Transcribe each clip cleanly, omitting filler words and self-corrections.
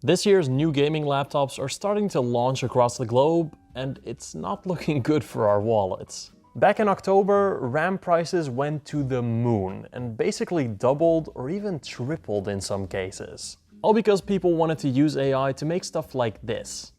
This year's new gaming laptops are starting to launch across the globe, and it's not looking good for our wallets. Back in October, RAM prices went to the moon and basically doubled or even tripled in some cases. All because people wanted to use AI to make stuff like this.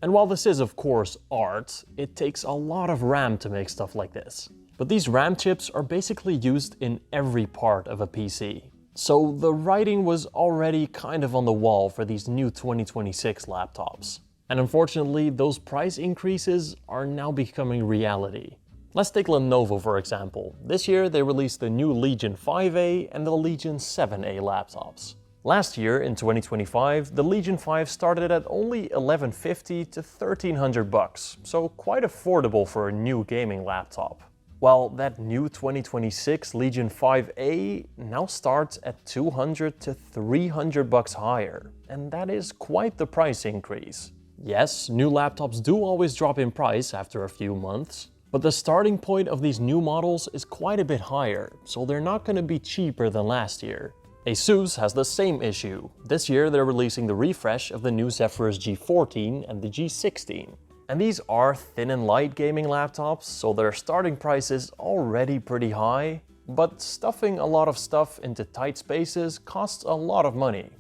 And while this is of course art, it takes a lot of RAM to make stuff like this. But these RAM chips are basically used in every part of a PC. So the writing was already kind of on the wall for these new 2026 laptops. And unfortunately, those price increases are now becoming reality. Let's take Lenovo for example. This year they released the new Legion 5A and the Legion 7A laptops. Last year, in 2025, the Legion 5 started at only $1,150 to $1,300, so quite affordable for a new gaming laptop. While that new 2026 Legion 5A now starts at $200 to $300 higher, and that is quite the price increase. Yes, new laptops do always drop in price after a few months, but the starting point of these new models is quite a bit higher, so they're not going to be cheaper than last year. Asus has the same issue. This year they're releasing the refresh of the new Zephyrus G14 and the G16. And these are thin and light gaming laptops, so their starting price is already pretty high, but stuffing a lot of stuff into tight spaces costs a lot of money.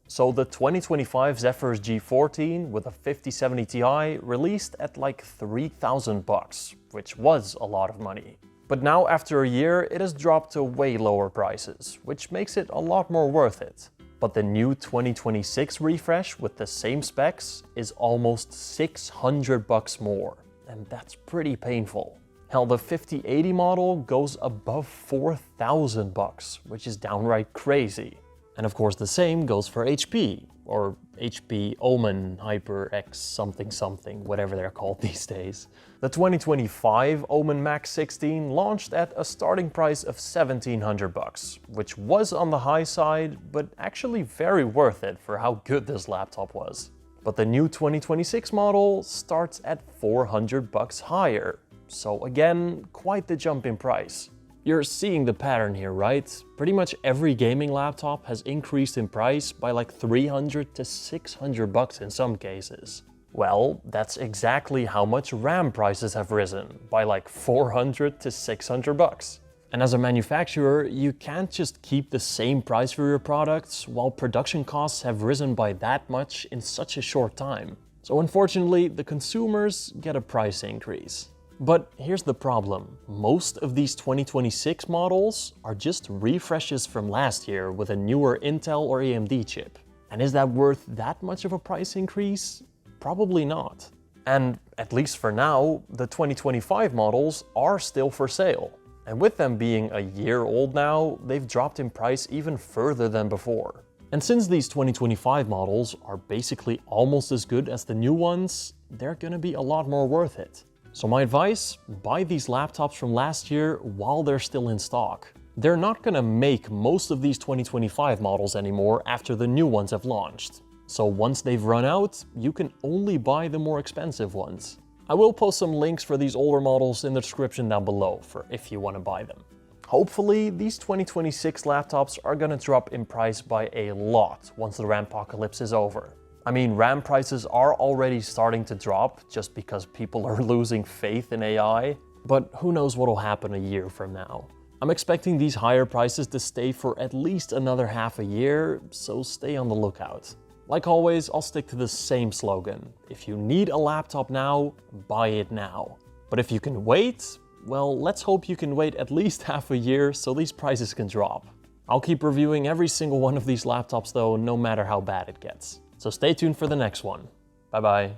So the 2025 Zephyrus G14 with a 5070 Ti released at like $3,000, which was a lot of money. But now after a year it has dropped to way lower prices, which makes it a lot more worth it. But the new 2026 refresh with the same specs is almost $600 more, and that's pretty painful. Hell, the 5080 model goes above $4,000, which is downright crazy. And of course the same goes for HP, or HP Omen Hyper X something something, whatever they're called these days. The 2025 Omen Max 16 launched at a starting price of $1,700, which was on the high side, but actually very worth it for how good this laptop was. But the new 2026 model starts at $400 higher, so again, quite the jump in price. You're seeing the pattern here, right? Pretty much every gaming laptop has increased in price by like $300 to $600 in some cases. Well, that's exactly how much RAM prices have risen, by like $400 to $600. And as a manufacturer, you can't just keep the same price for your products while production costs have risen by that much in such a short time. So unfortunately, the consumers get a price increase. But here's the problem. Most of these 2026 models are just refreshes from last year with a newer Intel or AMD chip. And is that worth that much of a price increase? Probably not. And at least for now, the 2025 models are still for sale. And with them being a year old now, they've dropped in price even further than before. And since these 2025 models are basically almost as good as the new ones, they're gonna be a lot more worth it. So my advice, buy these laptops from last year while they're still in stock. They're not gonna make most of these 2025 models anymore after the new ones have launched. So once they've run out, you can only buy the more expensive ones. I will post some links for these older models in the description down below for if you want to buy them. Hopefully, these 2026 laptops are gonna drop in price by a lot once the RAMpocalypse is over. I mean, RAM prices are already starting to drop just because people are losing faith in AI, but who knows what'll happen a year from now. I'm expecting these higher prices to stay for at least another half a year, so stay on the lookout. Like always, I'll stick to the same slogan. If you need a laptop now, buy it now. But if you can wait, well, let's hope you can wait at least half a year so these prices can drop. I'll keep reviewing every single one of these laptops though, no matter how bad it gets. So stay tuned for the next one. Bye bye.